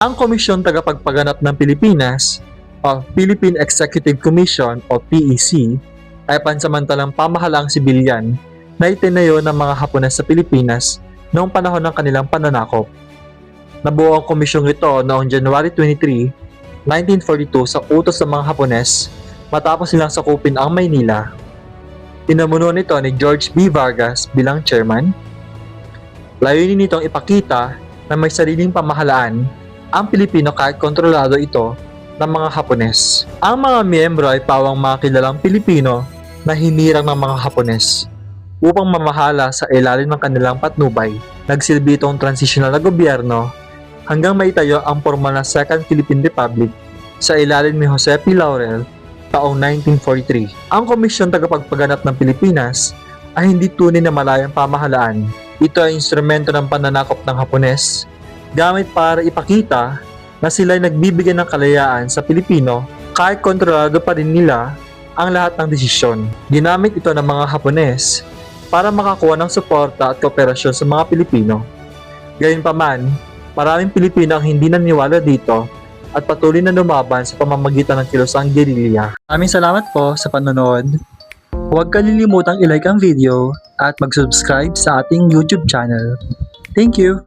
Ang Komisyon Tagapagpaganap ng Pilipinas o Philippine Executive Commission o PEC ay pansamantalang pamahalaang sibilyan na itinayo ng mga Hapones sa Pilipinas noong panahon ng kanilang pananakop. Nabuo ang komisyong ito noong January 23, 1942 sa utos ng mga Hapones matapos silang sakupin ang Maynila. Pinamuno nito ni George B. Vargas bilang chairman. Layunin nitong ipakita na may sariling pamahalaan ang Pilipino kahit kontrolado ito ng mga Hapones. Ang mga miyembro ay pawang mga kilalang Pilipino na hinirang ng mga Hapones upang mamahala sa ilalim ng kanilang patnubay. Nagsilbi itong transitional na gobyerno hanggang maitayo ang formal na Second Philippine Republic sa ilalim ni Jose P. Laurel taong 1943. Ang Komisyon Tagapagpaganap ng Pilipinas ay hindi tunay na malayang pamahalaan. Ito ay instrumento ng pananakop ng Hapones gamit para ipakita na sila ay nagbibigay ng kalayaan sa Pilipino kahit kontrolado pa rin nila ang lahat ng desisyon. Ginamit ito ng mga Hapones para makakuha ng suporta at kooperasyon sa mga Pilipino. Gayunpaman, maraming Pilipino ang hindi naniwala dito at patuloy na lumaban sa pamamagitan ng kilosang gerilya. Maraming salamat po sa panonood. Huwag kalilimutang i-like ang video at mag-subscribe sa ating YouTube channel. Thank you!